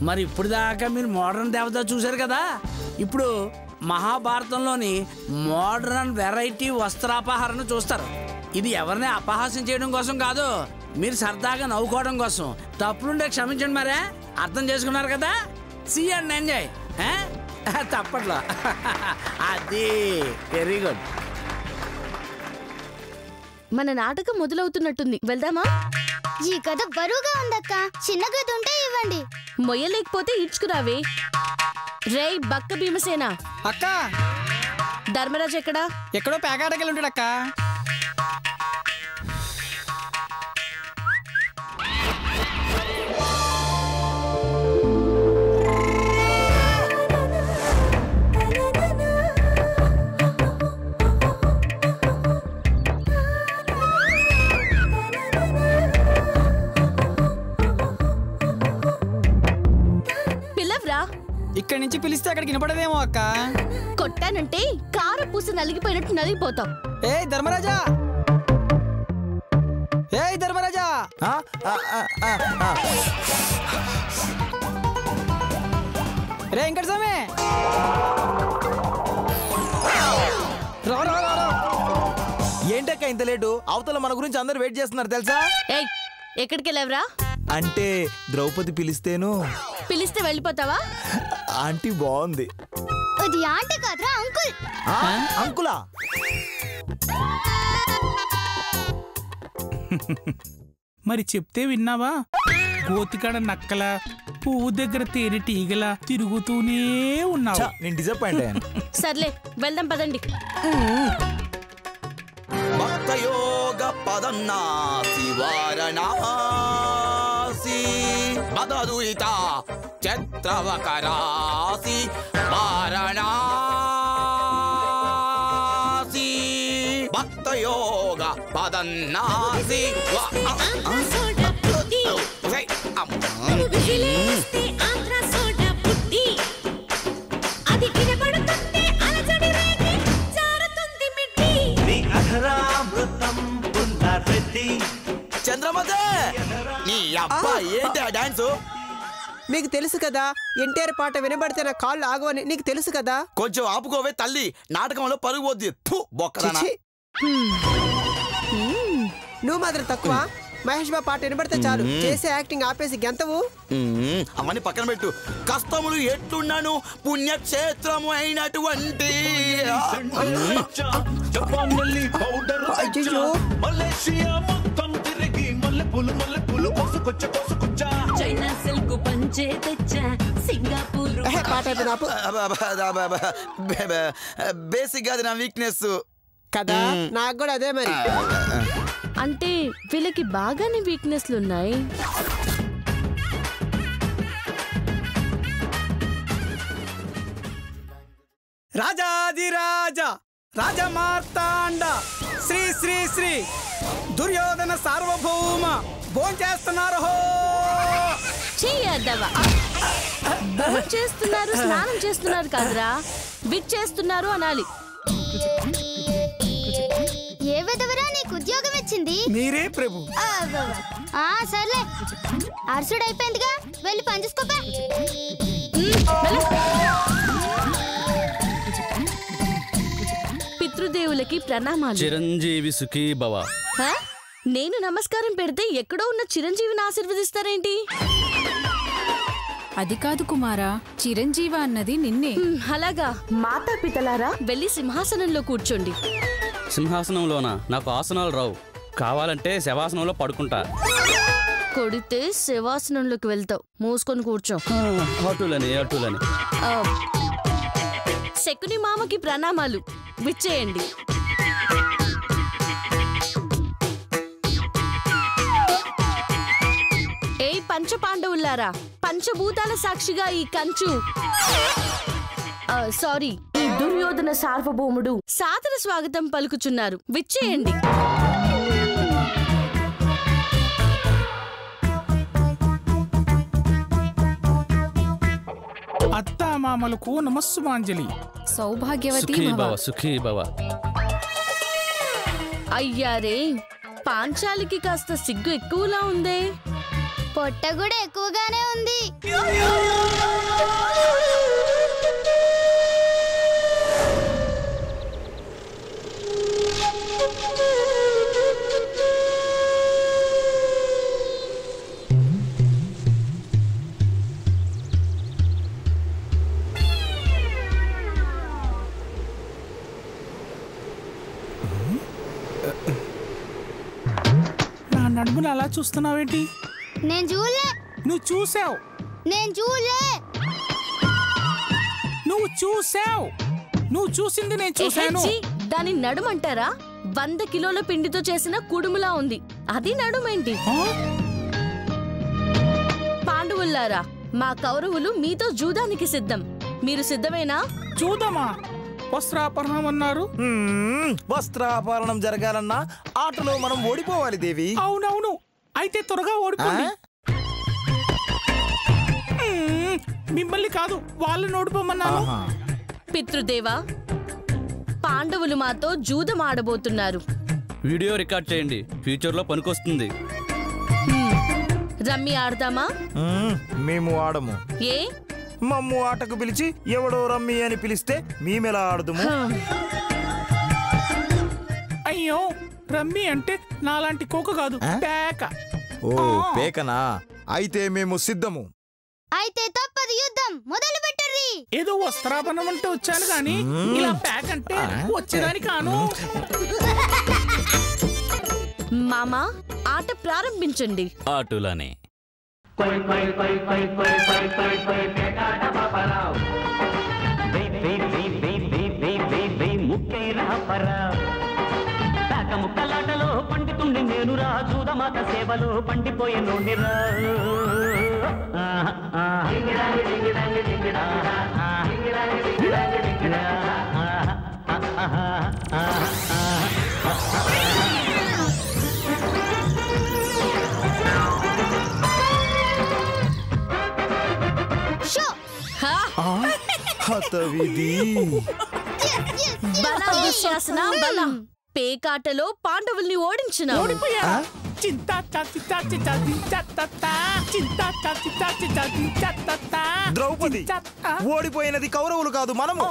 మరి ఇప్పుడు దాకా మీరు మోడర్న్ దేవత చూశారు కదా, ఇప్పుడు మహాభారతంలోని మోడర్న్ వెరైటీ వస్త్రాపహరణ చూస్తారు. ఇది ఎవరిని అపహాస్యం చేయడం కోసం కాదు, మీరు సరదాగా నవ్వుకోవడం కోసం. తప్పులుండే క్షమించండి. మరే అర్థం చేసుకున్నారు కదా. See and enjoy. తప్పట్లో అది వెరీ గుడ్. మన నాటకం మొదలవుతున్నట్టుంది, వెళ్దామా? ఈ కథ బరువుగా ఉందక్క, చిన్న కథ ఉంటే ఇవ్వండి. మొయ్యలేకపోతే ఇడ్చుకురావే. రే బక్క భీమసేన. అక్క ధర్మరాజు ఎక్కడా? ఎక్కడో పేకాటకెళ్ళి ఉంటాడక్క. ఇక్కడి నుంచి పిలిస్తే అక్కడికి వినపడదేమో అక్క. కొట్టానంటే కారపూస నలిగిపోయినట్టు నలిగిపోతాం. ఏయ్ ధర్మరాజా, ఏయ్ ధర్మరాజా. రే వెంకట స్వామి, ఏంటక్క ఇంత లేటు? అవతల మన గురించి అందరు వెయిట్ చేస్తున్నారు తెలుసా? ఏయ్ ఎక్కడికి వెళ్ళావురా? అంటే ద్రౌపది పిలిస్తేను. పిలిస్తే వెళ్ళిపోతావా? ఆంటీ బాగుంది. అది ఆంటీ కాదురా, అంకుల్. అంకులా? మరి చెప్తే విన్నావా? గోతికాడ నక్కల, పువ్వు దగ్గర తేనె టీగల తిరుగుతూనే ఉన్నావు. నేను డిసప్పాయింట్ అయ్యాను. సర్లే వెళ్దాం పదండి. భక్తయోగ పదన్నాసి వారణాసి మదదురిత చత్రవకరాసి వారణాసి భక్తయోగ పదన్నాసి చంద్రమతే నీ అబ్బా ఏంటి ఆ డాన్స్? మీకు తెలుసు కదా, ఎన్టీఆర్ పాట వినబడితే నా కాళ్ళు ఆగవని నీకు తెలుసు కదా. కొంచెం ఆపుకోవే తల్లి, నాటకంలో పరుగు పోద్ది. బొక్కదానా. నువ్వు మాత్రం తక్కువ. మహేష్ బాబు పాట వినబడితే చాలు చేసే యాక్టింగ్ ఆపేసి గెంతవు. అవన్నీ పక్కన పెట్టు. కష్టములు ఎట్లున్నాను పుణ్యక్షేత్రము అయినటువంటి బేసిక్ గా అది నా వీక్నెస్ కదా. నాకు కూడా అదే మరి. అంటే వీళ్ళకి బాగానే వీక్నెస్లు ఉన్నాయి. రాజాదిరాజా రాజమార్తాండ శ్రీ శ్రీ శ్రీ దుర్యోధన సార్వభౌమ భోంచేస్తున్నారు. చేస్తున్నారు, స్నానం చేస్తున్నారు కాదురా, విచ్చేస్తున్నారు అనాలి. ఏ విధవరా నీకు ఉద్యోగం ఇచ్చింది? మీరే ప్రభు. సర్లే, అర్సుడు అయిపోయిందిగా, వెళ్ళి పనిచేసుకోపా. పితృదేవులకి ప్రణామాలు. చిరంజీవి సుఖీ భవ. నేను నమస్కారం పెడితే ఎక్కడో ఉన్న చిరంజీవిని ఆశీర్వదిస్తారేంటి? అది కాదు కుమారా, చిరంజీవ అన్నది నిన్నే. అలాగా, మాతా పితలారా వెళ్ళి సింహాసనంలో కూర్చోండి. సింహాసనంలోనా? నాకు ఆసనాలు రావు, కావాలంటే శవాసనంలో పడుకుంటా. కొడితే శవాసనంలోకి వెళ్తావు, మూసుకొని కూర్చో. అటులని అటులని. శకుని మామకి ప్రణామాలు, విచ్చేయండి. ఏయ్ పంచ పాండవులారా, పంచభూతాల సాక్షిగా ఈ కంచు, సారీ, ఈ దుర్యోధన సార్వభౌముడు సాదర స్వాగతం పలుకుచున్నారు, విచ్చేయండి. అత్తామామలకు నమస్సుమాంజలి. సౌభాగ్యవతి భవ. సుఖీ భవ. అయ్యారే, పాంచాలికి కాస్త సిగ్గు ఎక్కువలా ఉందే. పొట్ట కూడా ఎక్కువగానే ఉంది. నా నడుమును అలా చూస్తున్నావేంటి? నేను చూడలే. నువ్వు చూసావు. నేను చూడలే. నువ్వు చూసావు. నువ్వు చూసింది నేను చూశాను. ఎహెచ్చి, దాని నడుమంటారా? 100 కిలోల పిండితో చేసిన కుడుములా ఉంది. అది నడుమేంటి? పాండవుల్లారా, మా కౌరవులు మీతో జూదానికి సిద్ధం. మీరు సిద్ధమేనా? చూద్దామా? వస్త్రాపహరణం అన్నారు. వస్త్రాపహరణం జరగాలన్నా ఆటలో మనం ఓడిపోవాలి దేవి. అవునవును, అయితే త్వరగా ఓడిపోండి. మిమ్మల్ని కాదు, వాళ్ళని ఓడిపోమన్నాను. పితృదేవా, పాండవులు మాతో జూదం ఆడబోతున్నారు. వీడియో రికార్డ్ చేయండి, ఫ్యూచర్ లో పనికొస్తుంది. రమ్మి ఆడదామా? మేము ఆడము. ఏ? మమ్ము ఆటకు పిలిచి ఎవడో రమ్మి అని పిలిస్తే మేమెలా ఆడదుము? అయ్యో, రమ్మి అంటే నాలాంటి కోక కాదు, పేక. ఓ పేకనా? అయితే మేము సిద్ధము. అయితే తప్పదు, యుద్ధం మొదలు పెట్టర్రి. ఏదో వస్త్రాపహరణం అంటే వచ్చాను గాని ఇలా ప్యాక్ అంటే వచ్చేదాని కాను. మామా, ఆట ప్రారంభించండి. ఆటలానే ముక్కలాటలో పండితుండి నేను రా, జూదమాత సేవలో పండిపోయే నోడిరా. బల దుశ్శాసన బల. పేకాటలో పాండవుల్ని ఓడించిన ద్రౌపది, ఓడిపోయినది కౌరవులు కాదు, మనము.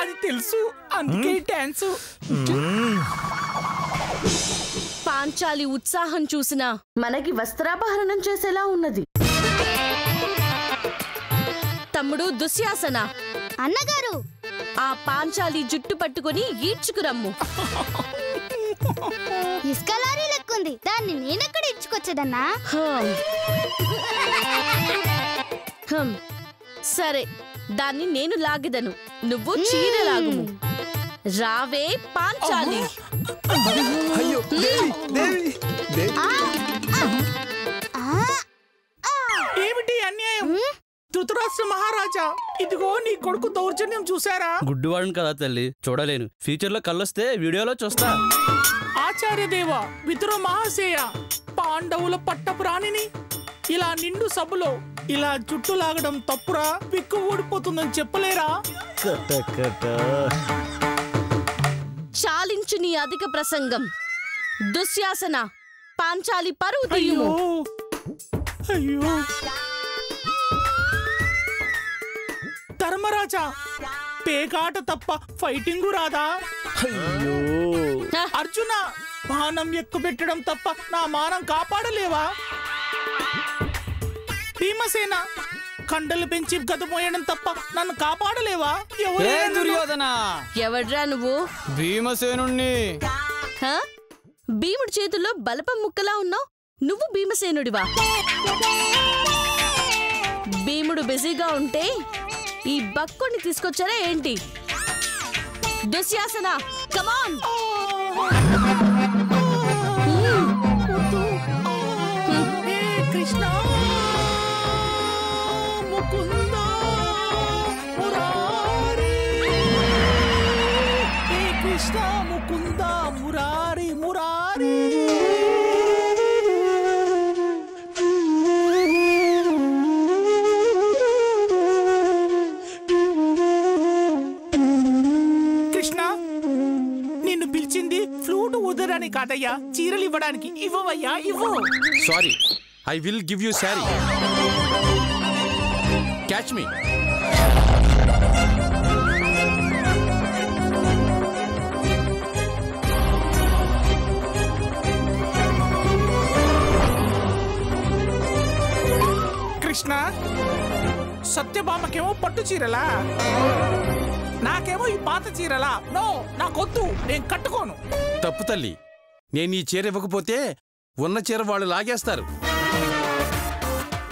అది తెలుసు, అందుకే డాన్స్. పాంచాలి ఉత్సాహం చూసినా మనకి వస్త్రాపహరణం చేసేలా ఉన్నది. తమ్ముడు దుశ్శాసన, అన్నగారు, ఆ పాంచాలి జుట్టు పట్టుకుని ఈడ్చుకురమ్ము. ఇసుక లారీ లెక్కుంది, దాన్ని నేనెక్కడ ఇచ్చుకొచ్చేదన్నా? సరే, దాన్ని నేను లాగదను, నువ్వు చీర లాగుము. రావే పాంచాలి. అయ్యో దేవి, దేవి, దేవి. ఏమిటి అన్యాయం? ధృతరాష్ట్ర మహారాజా, ఇదిగో నీ కొడుకు దౌర్జన్యం చూసారా? గుడ్డివాడిని కదా తల్లి, చూడలేను. ఫ్యూచర్ లో కళ్ళొస్తే వీడియోలో చూస్తా. ఆచార్యదేవ, విదుర మహాశయ, పాండవుల పట్టపురాణిని ఇలా నిండు సభలో ఇలా జుట్టు లాగడం తప్పురా? పిక్కు ఊడిపోతుందని చెప్పలేరా? చాలించు నీ అధిక ప్రసంగం. దుశ్శాసన, పాంచాలి పరువు తీయుము. అయ్యో, ధర్మరాజా, పేకాట తప్ప ఫైటింగు రాదా? అర్జున, బాణం ఎక్కుపెట్టడం తప్ప నా మానం కాపాడలేవా? భీమసేన, కండలు పెంచి గదమోయడం తప్ప నన్ను కాపాడలేవా? దుర్యోధన, ఎవడ్రా నువ్వు? భీమసేనుణ్ణి. భీముడి చేతుల్లో బలపం ముక్కలా ఉన్నావు. నువ్వు భీమసేనుడివా? భీముడు బిజీగా ఉంటే ఈ బక్కుని తీసుకొచ్చారా ఏంటి? దుశ్శాసన, కమాన్. కృష్ణ ముకుంద మురారి, కృష్ణ ముకుంద మురారి మురారి. కృష్ణ, నిన్ను పిలిచింది ఫ్లూట్ ఊదడానికి కాదయ్యా, చీరలు ఇవ్వడానికి. ఇవ్వవయ్యా, ఇవ్వు. Sorry, I will give you sari. Catch me. Krishna, సత్యభామకేమో పట్టు చీరలా, నాకేమో ఈ పాత చీరలా. నో, నాకొద్దు, నేను కట్టుకోను. తప్పు తల్లి, నేను ఈ చీర ఇవ్వకపోతే ఉన్న చీర వాళ్ళు లాగేస్తారు.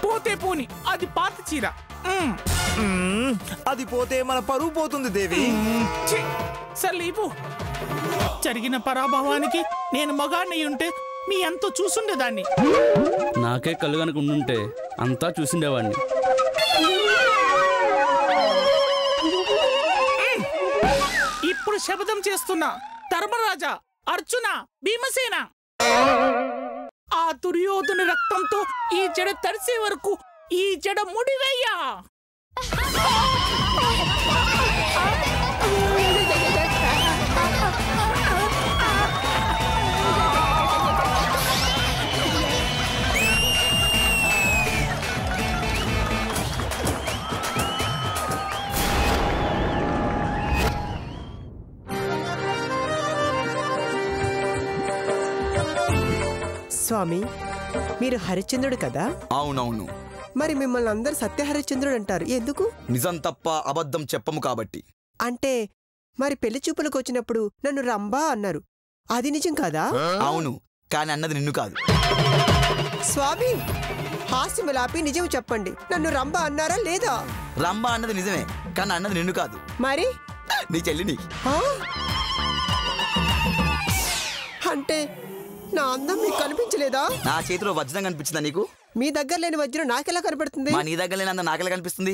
పోతే పోని, అది పాత చీర. అది పోతే మన పరువు పోతుంది దేవి. సర్లీపు. జరిగిన పరాభవానికి నేను మగాన్ని ఉంటే మీ ఎంతో చూసుండేదాన్ని. నాకే కళ్ళు కనుక ఉండుంటే అంతా చూసిండేవాడిని. ఇప్పుడు శపథం చేస్తున్నా, ధర్మరాజా, అర్జున, భీమసేన, ఆ దుర్యోధుని రక్తంతో ఈ జడ తడిసే వరకు ఈ జడ ముడివేయ్యా. స్వామి, మీరు హరిశ్చంద్రుడు కదా? అవునవును. మరి మిమ్మల్ని అందరు సత్య హరిశ్చంద్రుడు అంటారు, ఎందుకు? నిజం తప్ప అబద్ధం చెప్పము కాబట్టి. అంటే మరి పెళ్లి చూపులకు వచ్చినప్పుడు నన్ను రంభా అన్నారు, అది నిజం కాదా? అవును, కానీ అన్నది నిన్ను కాదు. స్వామి, హాస్యములాపి నిజం చెప్పండి, నన్ను రంభా అన్నారా లేదా? రంభా అన్నది నిజమే, కానీ అన్నది నిన్ను కాదు. మరి నీ చెల్లిని. అంటే నా అందం మీకు కనిపించలేదా? నా చేతిలో వజ్రం కనిపించిందా నీకు? మీ దగ్గర లేని వజ్రం నాకెలా కనపడుతుంది? నీ దగ్గర లేని అందం నాకెలా కనిపిస్తుంది?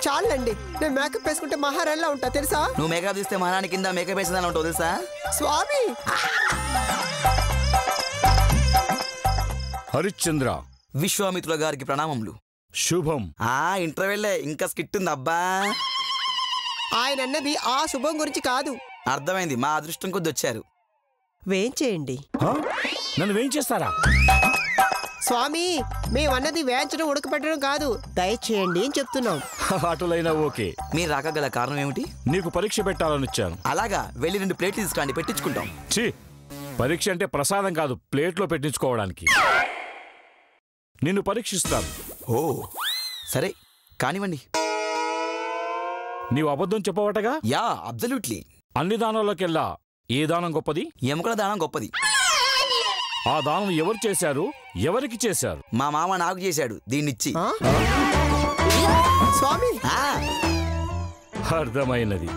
చాలండి, నేను మేకప్ వేసుకుంటే మహారాణిలా ఉంటా తెలుసా? నువ్వు మేకప్ తీస్తే మహారాణి కింద మేకప్ వేసిందని ఉంటావు తెలుసా? స్వామి, హరిశ్చంద్ర, విశ్వామిత్రుల గారికి ప్రణామములు. శుభం. ఇంటర్వెల్లే, ఇంకా స్కిట్ ఉంది అబ్బా. ఆయన అన్నది ఆ శుభం గురించి కాదు. అర్థమైంది, మా అదృష్టం కొద్ది వచ్చారు. వేంచేయండి. నన్ను వేయించేస్తారా? స్వామి, మేమన్నది వేయించడం ఉడకపెట్టడం కాదు, దయచేయండి అని చెప్తున్నాం. అటులైనా ఓకే. మీరు రాకగల కారణం ఏమిటి? నీకు పరీక్ష పెట్టాలని వచ్చాను. అలాగా, వెళ్ళి 2 ప్లేట్లు తీసుకురండి, పెట్టించుకుంటాం. ఛీ, పరీక్ష అంటే ప్రసాదం కాదు, ప్లేట్లో పెట్టించుకోవడానికి. నిన్ను పరీక్షిస్తాను. ఓ సరే, కానివ్వండి. నీవు అబద్ధం చెప్పవటగా? Yeah, absolutely. అన్ని దానాల్లోకెల్లా ఏ దానం గొప్పది? ఎముకల దానం గొప్పది. ఆ దానం ఎవరు చేశారు? ఎవరికి చేశారు? మా మామ నాకు చేశాడు, దీన్నిచ్చి. స్వామి, అర్థమైనది.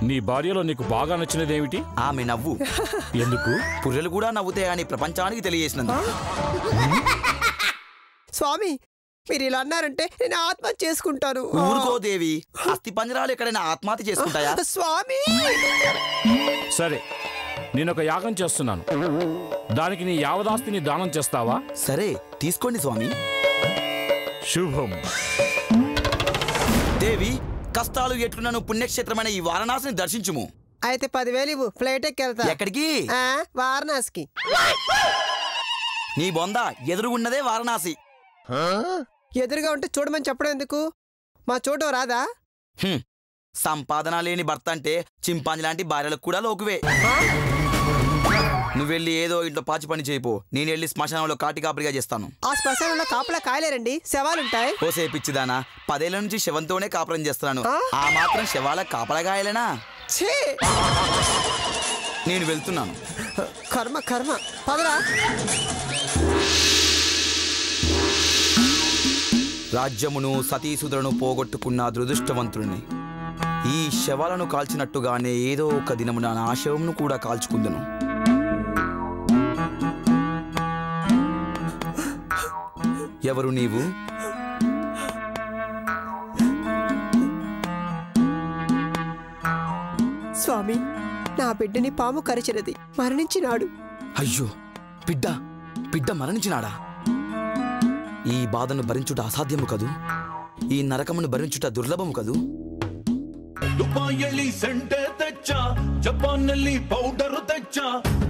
నీ భార్యలో నీకు బాగా నచ్చినదేమిటి? ఆమె నవ్వు. ఎందుకు? పుర్రెలు కూడా నవ్వుతాయని ప్రపంచానికి తెలియజేసినందుకు. స్వామి, మీరు ఇలా అన్నారంటే నేను ఆత్మహత్య చేసుకుంటాను. ఊరుకో దేవి, అస్థి పంజరాలు ఎక్కడైనా ఆత్మహత్య చేసుకుంటాయా? స్వామి, సరే, నేనొక యాగం చేస్తున్నాను, దానికి నీ యావదాస్తిని దానం చేస్తావా? సరే, తీసుకోండి స్వామి. శుభం. దేవి, కష్టాలు ఎట్లున్నాను పుణ్యక్షేత్రమైన ఈ వారణాసిని దర్శించుము. అయితే 10,000 ఇవ్వు, ఫ్లైట్ ఎక్కెళ్తా. ఎక్కడికి? వారణాసికి. నీ బొంద, ఎదురుగున్నదే వారణాసి. ఎదురుగా ఉంటే చూడమని చెప్పడం ఎందుకు? మా చూడడం రాదా? సంపాదన లేని భర్త అంటే చింపాంజీ లాంటి భార్యలకు కూడా లోకువే. నువ్వెళ్ళి ఏదో ఇంట్లో పాచి పని చేయిపో, నేను వెళ్ళి శ్మశానంలో కాటి కాపరిగా చేస్తాను. ఆ శ్మశానంలో కాపలా కాయలేరండి, శవాలుంటాయి. ఓసే పిచ్చిదానా, 10 ఏళ్ల నుంచి శవంతోనే కాపురం చేస్తున్నాను, ఆ మాత్రం శవాల కాపలా కాయలేనా? నేను వెళ్తున్నాను. కర్మ కర్మ, పదరా. రాజ్యమును సతీసుధులను పోగొట్టుకున్న దురదృష్టవంతుడిని. ఈ శవాలను కాల్చినట్టుగానే ఏదో ఒక దినమున నా శవమును కూడా కాల్చుకుందును. ఎవరు నీవు? స్వామి, నా బిడ్డని పాము కరిచినది, మరణించినాడు. అయ్యో, బిడ్డ మరణించినాడా? ఈ బాధను భరించుట అసాధ్యము కదూ, ఈ నరకమును భరించుట దుర్లభము కదూ. ದುಬಾಯಲ್ಲಿ ಸೆಂಟೆ ತೆಚ್ಚ, ಜಪಾನ್ನಲ್ಲಿ ಪೌಡರ್ ತೆಚ್ಚ,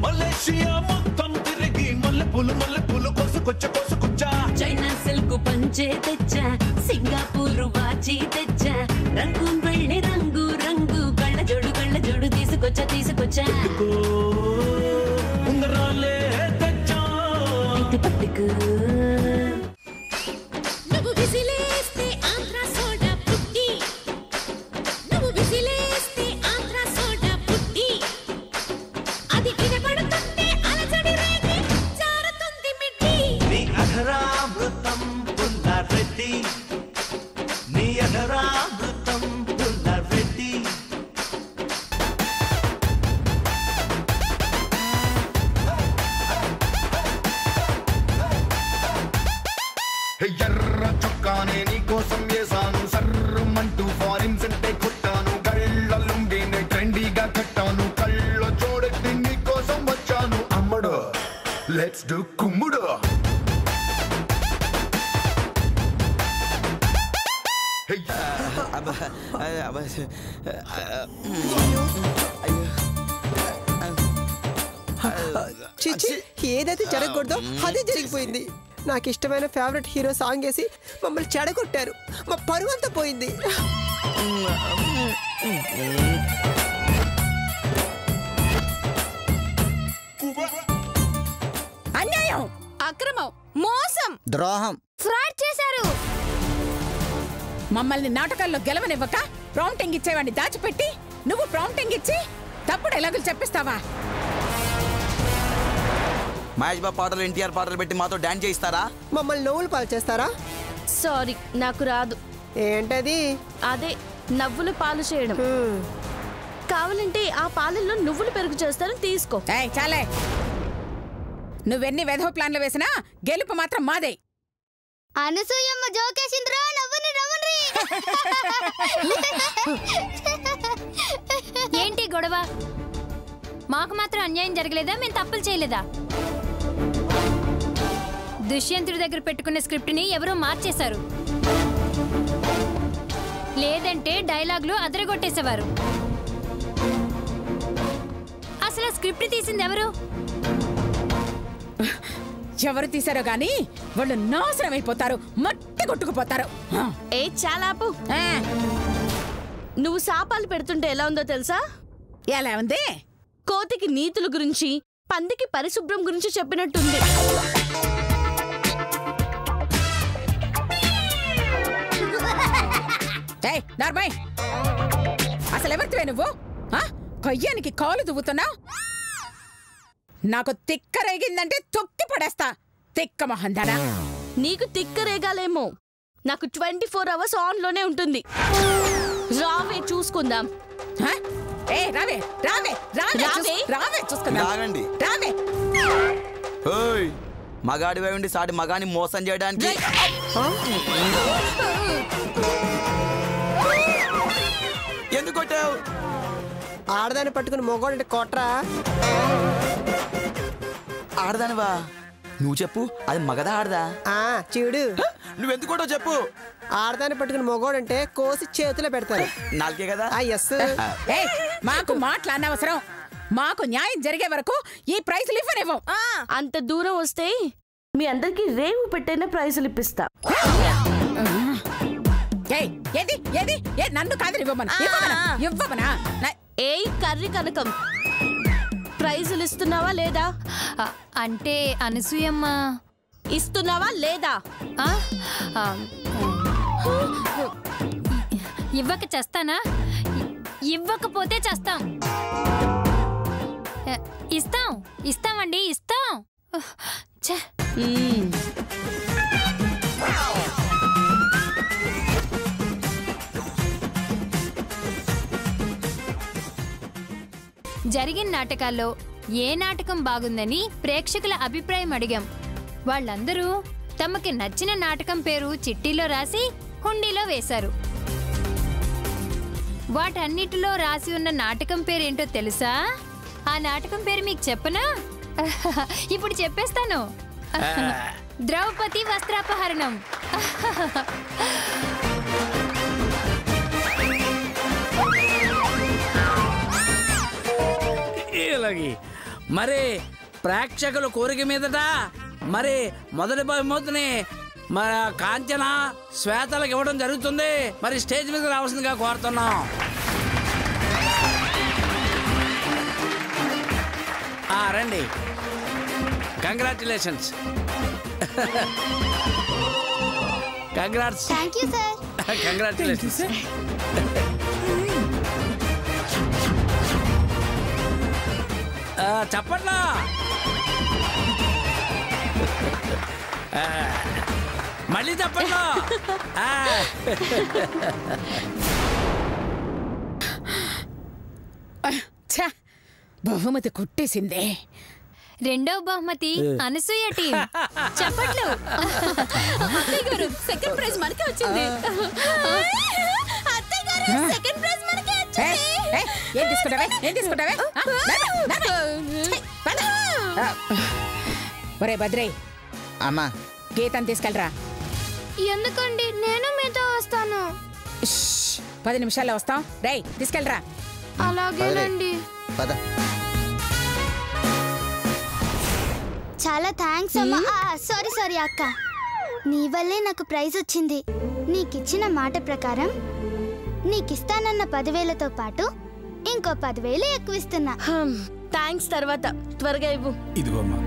ಮಲೇಷಿಯಾ ಮೊತ್ತಂ ತಿರುಗಿ మల్లె పూలు కోసుకొచ్చా చైనా సిల్క్ పంచే తెచ్చా సింగపూర్ వాచి తెచ్చా రంగు వెళ్ళి రంగు రంగు కళ్ళ జోడు తీసుకొచ్చా ఉంగరాలే తెచ్చా ఇది పట్టుకు నువ్వు విసిలేస్తే ఆంధ్ర సోడా పుట్టి నువ్వు విసిలేస్తే ఆంధ్ర సోడా పుట్టి అది వినపడుతుంటే అలజడి రేగి జారుతుంది మిట్టి నీ అధరామృతం పుల్లారెడ్డి నీ అధరామృతం పుల్లారెడ్డి ఎర్ర చొక్కానే నీకోసం వేసాను సర్రమంటూ ఫారిన్ సెంటే కొట్టాను కళ్ళలుండినే ట్రెండీగా కట్టాను కళ్ళ చూడెత్తి నీకోసం వచ్చాను అమ్మడు లెట్స్ డు కుమ్ముడు చిచి ఏదైతే జరగకూడదో అదే జరిగిపోయింది. నాకు ఇష్టమైన ఫేవరెట్ హీరో సాంగ్ వేసి మమ్మల్ని చెడగొట్టారు. మా పరువు అంతా పోయింది. అన్యాయం, అక్రమం, మోసం, ద్రోహం, ఫ్రాడ్ చేశారు. మమ్మల్ని నాటకాల్లో గెలవనివ్వక ప్రాంప్టింగ్ ఇచ్చేవాడిని దాచిపెట్టి నువ్వు ప్రాంప్టింగ్ ఇచ్చి తప్పుడు ఎలాగలు చెప్పిస్తావా? మహేష్ బాబు పాటలు ఎన్టీఆర్ పాటలు పెట్టి మాతో డాన్స్ చేయిస్తారా? మమ్మల్ని నవ్వులు పాలు చేస్తారా? సారీ, నాకు రాదు. ఏంటది? అదే నవ్వులు పాలు చేయడం. కావాలంటే ఆ పాలల్లో నువ్వులు పెరుగు చేస్తాను, తీసుకో. చాలే, నువ్వెన్ని వెధవ ప్లాన్లు వేసినా గెలుపు మాత్రం మాదే. అనసూయమ్మ జోకేసింద్రా, నవ్వుని నవ్వుని. ఏంటి గొడవ? మాకు మాత్రం అన్యాయం జరగలేదా? మేము తప్పులు చేయలేదా? దుష్యంతుడి దగ్గర పెట్టుకున్న స్క్రిప్ట్ని ఎవరో మార్చేశారు, లేదంటే డైలాగులు అదరగొట్టేసేవారు. అసలు స్క్రిప్ట్ తీసింది ఎవరు? ఎవరు తీశారో గాని వాళ్ళు నాశనం అయిపోతారు, మట్టి కొట్టుకుపోతారు. ఏ చాలాపు, నువ్వు శాపాలు పెడుతుంటే ఎలా ఉందో తెలుసా? ఎలా ఉంది? కోతికి నీతుల గురించి, పందికి పరిశుభ్రం గురించి చెప్పినట్టుంది. అసలు ఎవరివే నువ్వు? కొయ్యానికి కాలు దువ్వుతున్నావు? నాకు తిక్కరేగిందంటే తొక్కి పడేస్తా, తిక్క మొహందానా. నీకు తిక్కరేగాలేమో, నాకు 24 hours ఆన్లోనే ఉంటుంది. రావే చూసుకుందాం. రావే రావే రావే రావే చూసుకుందాం. రాగండి, రావే. మగాడివై ఉండి సాటి మగాని మోసం చేయడానికి ఎందుకు కొట్టావు? ఆడదాన్ని పట్టుకుని మొగోడంటే కొట్రా. ఆడదానివా? నువ్వు చెప్పు, అది మగదా ఆడదా? చూడు, నువ్వెందుకు కొట్టావు చెప్పు. ఆడదాన్ని పట్టుకుని మొగోడంటే కోసి చేతిలో పెడతారు. నాలుగే కదా? ఎస్. మాకు మాట్లాడనవసరం. మాకు న్యాయం జరిగే వరకు ఈ ప్రైజులు ఇవ్వనివ్వం. అంత దూరం వస్తే మీ అందరికి రేవు పెట్టైన ప్రైజులు ఇప్పిస్తా. నన్ను కాదు ఇవ్వమనా? ఏయ్ కర్రీ కనకం, ప్రైజులు ఇస్తున్నావా లేదా? అంటే అనసూయమ్మ ఇస్తున్నావా లేదా? ఇవ్వక చేస్తానా? ఇవ్వకపోతే చేస్తాం. ఇస్తామండి, ఇస్తాం. జరిగిన నాటకాల్లో ఏ నాటకం బాగుందని ప్రేక్షకుల అభిప్రాయం అడిగాం. వాళ్ళందరూ తమకి నచ్చిన నాటకం పేరు చిట్టీలో రాసి హుండీలో వేశారు. వాటన్నిటిలో రాసి ఉన్న నాటకం పేరేంటో తెలుసా? ఆ నాటకం పేరు మీకు చెప్పనా? ఇప్పుడు చెప్పేస్తాను. ద్రౌపది వస్త్రాపహరణం. ఇలాగే మరి ప్రేక్షకుల కోరిక మీదట మరి మొదటి బహుమతిని మన కాంచన శ్వేతలకు ఇవ్వడం జరుగుతుంది. మరి స్టేజ్ మీద రావాల్సిందిగా కోరుతున్నాం. రండి. Congratulations. Congrats. Thank you sir. Congratulations. చెప్పట్లా మళ్ళీ చెప్పట్లా. బహుమతి కొట్టేసిందే. రెండవ బహుమతి అనసూయ టీం. చెప్పట్లు. అత్తయ్య గారు సెకండ్ ప్రైజ్ మనకే వచ్చింది. అత్తయ్య గారు సెకండ్ ప్రైజ్ మనకే వచ్చింది. ఏం తీసుకుంటావే? ఒరే భద్రే, అమ్మా గీతను తీసుకెళ్ళరా. ఎందుకండి? నేను మీతో వస్తాను. 10 నిమిషాల్లో వస్తాం. రేయ్ తీసుకెళ్ళరా. అలాగేనండి. చాలా థ్యాంక్స్ అమ్మా. సారీ అక్క, నీ వల్లే నాకు ప్రైజ్ వచ్చింది. నీకిచ్చిన మాట ప్రకారం నీకిస్తానన్న 10,000తో పాటు ఇంకో 10,000 ఎక్కువ ఇస్తున్నా. థ్యాంక్స్. తర్వాత త్వరగా ఇవ్వు. ఇదిగోమ్మా.